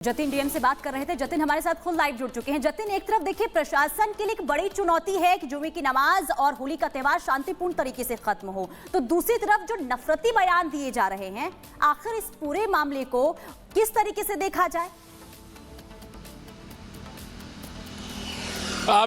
Jatin DM से बात कर रहे थे। जतिन हमारे साथ खुद लाइव जुड़ चुके हैं। जतिन, एक तरफ देखिए प्रशासन के लिए एक बड़ी चुनौती है कि जुमे की नमाज और होली का त्यौहार शांतिपूर्ण तरीके से खत्म हो, तो दूसरी तरफ जो नफरती बयान दिए जा रहे हैं, आखिर इस पूरे मामले को किस तरीके से देखा जाए?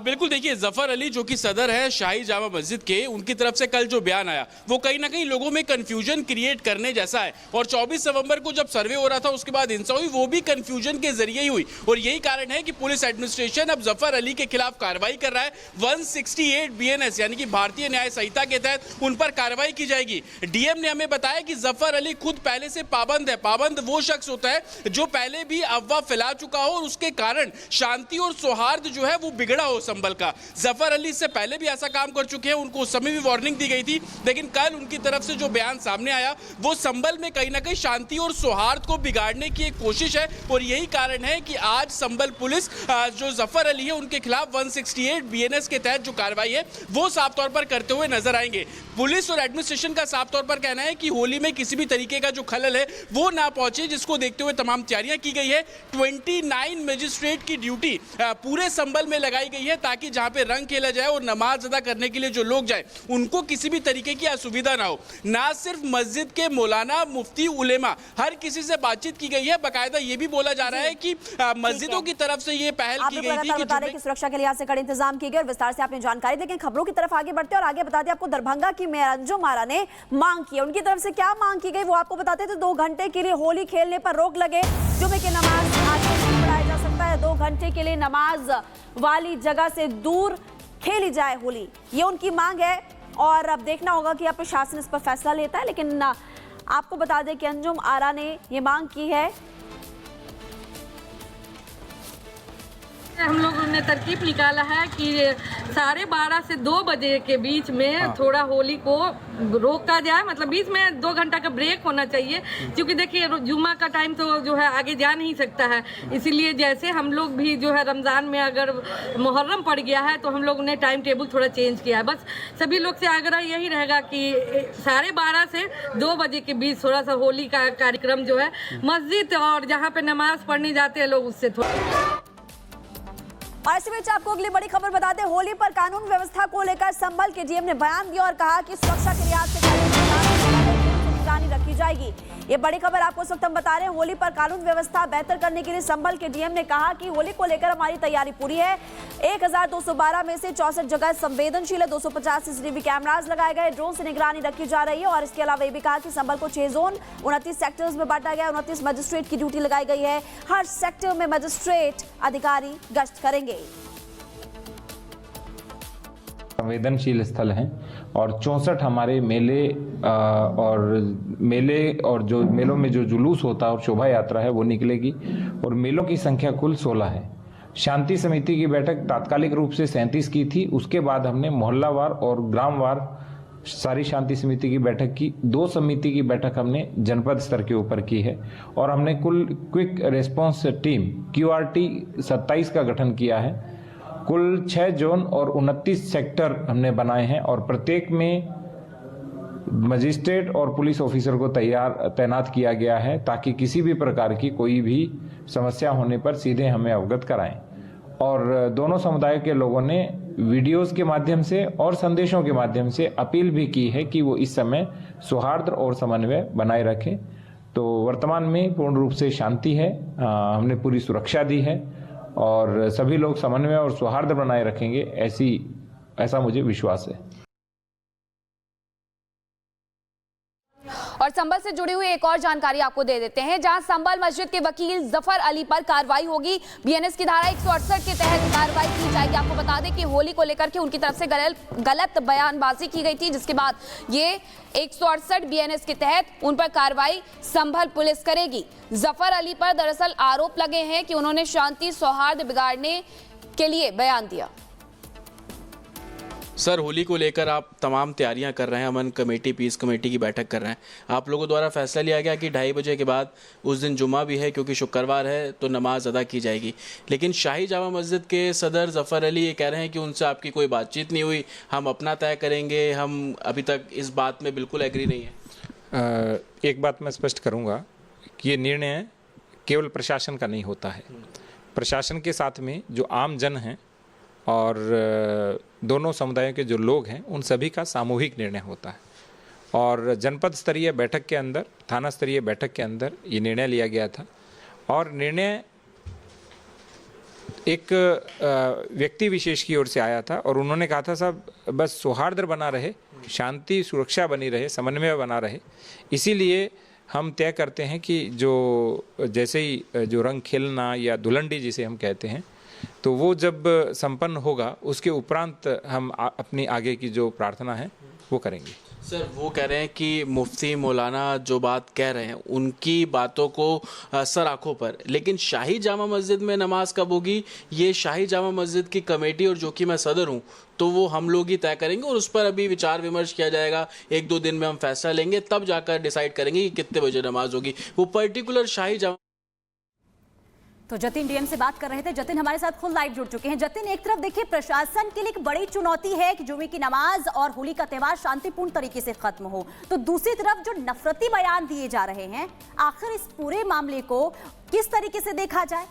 बिल्कुल, देखिए जफर अली जो कि सदर है शाही जामा मस्जिद के, उनकी तरफ से कल जो बयान आया वो कहीं ना कहीं लोगों में कंफ्यूजन क्रिएट करने जैसा है। और 24 नवंबर को जब सर्वे हो रहा था उसके बाद हिंसा हुई, वो भी कंफ्यूजन के जरिए ही हुई। और यही कारण है कि पुलिस एडमिनिस्ट्रेशन अब जफर अली के खिलाफ कार्रवाई कर रहा है। 168 BNS यानी कि भारतीय न्याय संहिता के तहत उन पर कार्रवाई की जाएगी। डीएम ने हमें बताया कि जफर अली खुद पहले से पाबंद है। पाबंद वो शख्स होता है जो पहले भी अफवाह फैला चुका हो और उसके कारण शांति और सौहार्द जो है वो बिगड़ा हो संभल का। जफर अली से पहले भी ऐसा काम कर चुके हैं, उनको उस समय भी वार्निंग दी गई थी, लेकिन कल उनकी तरफ से जो बयान सामने आया वो संभल में कहीं ना कहीं शांति और सौहार्द को बिगाड़ने की एक कोशिश है। और यही कारण है कि आज संभल पुलिस जो जफर अली है उनके खिलाफ 168 BNS के तहत जो कार्रवाई है वो साफ तौर पर करते हुए नजर आएंगे। पुलिस और एडमिनिस्ट्रेशन का साफ तौर पर कहना है कि होली में किसी भी तरीके का जो खलल है वो ना पहुंचे, जिसको देखते हुए तमाम तैयारियां की गई है। 29 मजिस्ट्रेट की ड्यूटी पूरे संभल में लगाई गई है ताकि जहां पे रंग खेला जाए और नमाज अदा करने के लिए जो लोग जाए उनको किसी भी तरीके की असुविधा ना हो। ना सिर्फ मस्जिद के मौलाना, मुफ्ती, उलेमा, हर किसी से बातचीत की गई है। बाकायदा ये भी बोला जा रहा है कि मस्जिदों की तरफ से ये पहल की गई थी कि सुरक्षा के लिहाज से कड़े इंतजाम किए गए और विस्तार से आपने जानकारी। लेकिन खबरों की तरफ आगे बढ़ते और आगे बता दें आपको, दरभंगा की मेयर अंजुम आरा ने मांग की है। उनकी तरफ से क्या मांग की गई वो आपको बताते थे। 2 घंटे के लिए होली खेलने पर रोक लगे, जुमे की नमाज आगे नहीं पढ़ाया जा सकता है। 2 घंटे के लिए नमाज वाली जगह से दूर खेली जाए होली, ये उनकी मांग है। और अब देखना होगा कि अब प्रशासन इस पर फैसला लेता है। लेकिन आपको बता दें कि अंजुम आरा ने ये मांग की है। हम लोगों ने तरकीब निकाला है कि 12:30 से 2 बजे के बीच में थोड़ा होली को रोका जाए, मतलब बीच में 2 घंटा का ब्रेक होना चाहिए, क्योंकि देखिए जुम्मा का टाइम तो जो है आगे जा नहीं सकता है। इसीलिए जैसे हम लोग भी जो है रमज़ान में अगर मुहर्रम पड़ गया है तो हम लोगों ने टाइम टेबल थोड़ा चेंज किया है। बस सभी लोग से आग्रह यही रहेगा कि 12:30 से 2 बजे के बीच थोड़ा सा होली का कार्यक्रम जो है मस्जिद और जहाँ पे नमाज पढ़ने जाते हैं लोग उससे थोड़ा। और इसी बीच आपको अगली बड़ी खबर बता दें, होली पर कानून व्यवस्था को लेकर संभल के डीएम ने बयान दिया और कहा कि सुरक्षा के लिहाज से निगरानी रखी जाएगी। ये बड़ी खबर आपको इस वक्त हम बता रहे हैं। होली पर कानून व्यवस्था बेहतर करने के लिए संभल के डीएम ने कहा कि होली को लेकर हमारी तैयारी पूरी है। 1212 में से 64 जगह संवेदनशील है। 250 CCTV कैमरास लगाए गए, ड्रोन से निगरानी रखी जा रही है। और इसके अलावा ये भी कहा कि संभल को 6 जोन 29 सेक्टर्स में बांटा गया। 29 मजिस्ट्रेट की ड्यूटी लगाई गई है। हर सेक्टर में मजिस्ट्रेट अधिकारी गश्त करेंगे। संवेदनशील स्थल हैं और 64 हमारे मेले और जो मेलों में जो जुलूस होता है और शोभा यात्रा है वो निकलेगी। और मेलों की संख्या कुल 16 है। शांति समिति की बैठक तात्कालिक रूप से 37 की थी। उसके बाद हमने मोहल्लावार और ग्रामवार सारी शांति समिति की बैठक की। 2 समिति की बैठक हमने जनपद स्तर के ऊपर की है। और हमने कुल क्विक रेस्पॉन्स टीम QRT 27 का गठन किया है। कुल 6 जोन और 29 सेक्टर हमने बनाए हैं और प्रत्येक में मजिस्ट्रेट और पुलिस ऑफिसर को तैनात किया गया है ताकि किसी भी प्रकार की कोई भी समस्या होने पर सीधे हमें अवगत कराएं। और दोनों समुदाय के लोगों ने वीडियोस के माध्यम से और संदेशों के माध्यम से अपील भी की है कि वो इस समय सौहार्द और समन्वय बनाए रखें। तो वर्तमान में पूर्ण रूप से शांति है, हमने पूरी सुरक्षा दी है और सभी लोग समन्वय और सौहार्द बनाए रखेंगे, ऐसा मुझे विश्वास है। और संभल से जुड़ी हुई एक और जानकारी आपको दे देते हैं, जहां संभल मस्जिद के वकील जफर अली पर कार्रवाई होगी। BNS की धारा 168 के तहत कार्रवाई की जाएगी। आपको बता दें कि होली को लेकर के उनकी तरफ से गलत बयानबाजी की गई थी, जिसके बाद ये 168 BNS के तहत उन पर कार्रवाई संभल पुलिस करेगी। जफर अली पर दरअसल आरोप लगे हैं कि उन्होंने शांति सौहार्द बिगाड़ने के लिए बयान दिया। सर, होली को लेकर आप तमाम तैयारियां कर रहे हैं, अमन कमेटी, पीस कमेटी की बैठक कर रहे हैं। आप लोगों द्वारा फैसला लिया गया कि 2:30 बजे के बाद, उस दिन जुम्मा भी है क्योंकि शुक्रवार है, तो नमाज अदा की जाएगी। लेकिन शाही जामा मस्जिद के सदर जफर अली ये कह रहे हैं कि उनसे आपकी कोई बातचीत नहीं हुई, हम अपना तय करेंगे, हम अभी तक इस बात में बिल्कुल एग्री नहीं है। एक बात मैं स्पष्ट करूँगा कि ये निर्णय केवल प्रशासन का नहीं होता है। प्रशासन के साथ में जो आम जन हैं और दोनों समुदायों के जो लोग हैं, उन सभी का सामूहिक निर्णय होता है। और जनपद स्तरीय बैठक के अंदर, थाना स्तरीय बैठक के अंदर ये निर्णय लिया गया था। और निर्णय एक व्यक्ति विशेष की ओर से आया था और उन्होंने कहा था, साहब बस सौहार्द बना रहे, शांति सुरक्षा बनी रहे, समन्वय बना रहे, इसीलिए हम तय करते हैं कि जो जैसे ही जो रंग खेलना या धुलंडी जिसे हम कहते हैं, तो वो जब संपन्न होगा उसके उपरांत हम अपनी आगे की जो प्रार्थना है वो करेंगे। सर, वो कह रहे हैं कि मुफ्ती मौलाना जो बात कह रहे हैं उनकी बातों को सर आंखों पर, लेकिन शाही जामा मस्जिद में नमाज कब होगी ये शाही जामा मस्जिद की कमेटी और जो कि मैं सदर हूं तो वो हम लोग ही तय करेंगे और उस पर अभी विचार विमर्श किया जाएगा। 1-2 दिन में हम फैसला लेंगे, तब जाकर डिसाइड करेंगे कि कितने बजे नमाज होगी। वो पर्टिकुलर शाही जामा। तो जतिन डीएम से बात कर रहे थे। जतिन हमारे साथ खुद लाइव जुड़ चुके हैं। जतिन, एक तरफ देखिए प्रशासन के लिए एक बड़ी चुनौती है कि जुमे की नमाज और होली का त्यौहार शांतिपूर्ण तरीके से खत्म हो, तो दूसरी तरफ जो नफरती बयान दिए जा रहे हैं, आखिर इस पूरे मामले को किस तरीके से देखा जाए?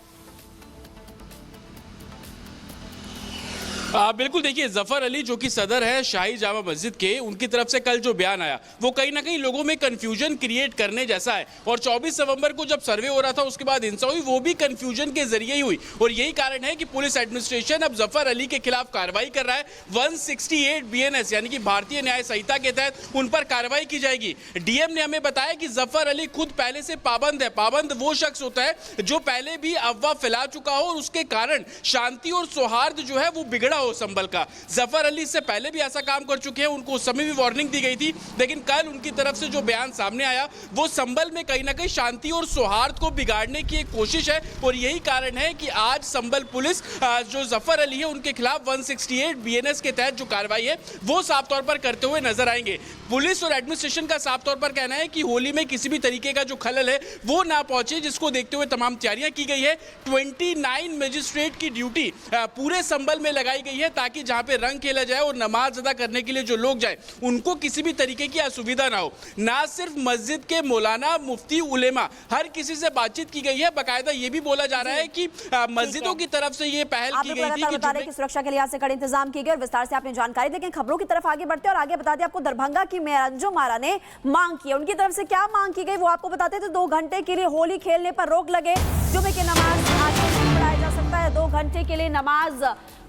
बिल्कुल, देखिए जफर अली जो कि सदर है शाही जामा मस्जिद के, उनकी तरफ से कल जो बयान आया वो कहीं ना कहीं लोगों में कंफ्यूजन क्रिएट करने जैसा है। और 24 नवंबर को जब सर्वे हो रहा था उसके बाद हिंसा हुई, वो भी कंफ्यूजन के जरिए ही हुई। और यही कारण है कि पुलिस एडमिनिस्ट्रेशन अब जफर अली के खिलाफ कार्रवाई कर रहा है। 168 BNS यानी कि भारतीय न्याय संहिता के तहत उन पर कार्रवाई की जाएगी। डीएम ने हमें बताया कि जफर अली खुद पहले से पाबंद है। पाबंद वो शख्स होता है जो पहले भी अफवाह फैला चुका हो और उसके कारण शांति और सौहार्द जो है वो बिगड़ा हो संभल का। जफर अली से पहले भी ऐसा काम कर चुके हैं, उनको उस समय भी वार्निंग दी गई थी, लेकिन कल उनकी तरफ से जो बयान सामने आया वो संभल में कहीं ना कहीं शांति और सौहार्द को बिगाड़ने की एक कोशिश है। और यही कारण है कि आज संभल पुलिस जो जफर अली है उनके खिलाफ 168 BNS के तहत जो कार्रवाई है वो साफ तौर पर करते हुए नजर आएंगे। पुलिस और एडमिनिस्ट्रेशन का साफ तौर पर कहना है कि होली में किसी भी तरीके का जो खलल है वो ना पहुंचे, जिसको देखते हुए तमाम तैयारियां की गई है। 29 मजिस्ट्रेट की ड्यूटी पूरे संभल में लगाई गई है ताकि जहां पे रंग खेला जाए और नमाज अदा करने के लिए जो लोग जाए उनको किसी भी तरीके की असुविधा ना हो। ना सिर्फ मस्जिद के मौलाना, मुफ्ती, उलेमा, हर किसी से बातचीत की गई है। बाकायदा ये भी बोला जा रहा है कि मस्जिदों की तरफ से ये पहल की गई थी कि सुरक्षा के लिहाज से कड़े इंतजाम किए गए और विस्तार से आपने जानकारी दी। खबरों की तरफ आगे बढ़ते हैं और आगे बता दें आपको दरभंगा की मेयर अंजुम आरा ने मांग की है। उनकी तरफ से क्या मांग की गई वो आपको बताते थे। 2 घंटे के लिए होली खेलने पर रोक लगे, जुमे की नमाज आगे नहीं पढ़ाया जा सकता है, 2 घंटे के लिए नमाज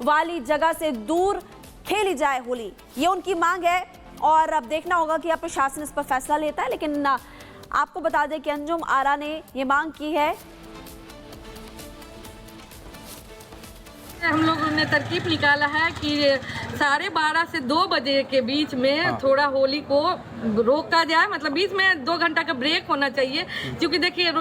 वाली जगह से दूर खेली जाए होली, ये उनकी मांग है। और अब देखना होगा कि अब प्रशासन इस पर फैसला लेता है। लेकिन आपको बता दें कि अंजुम आरा ने ये मांग की है। हम लोगों ने तरकीब निकाला है कि 12:30 से 2 बजे के बीच में थोड़ा होली को रोका जाए, मतलब बीच में 2 घंटा का ब्रेक होना चाहिए, क्योंकि देखिए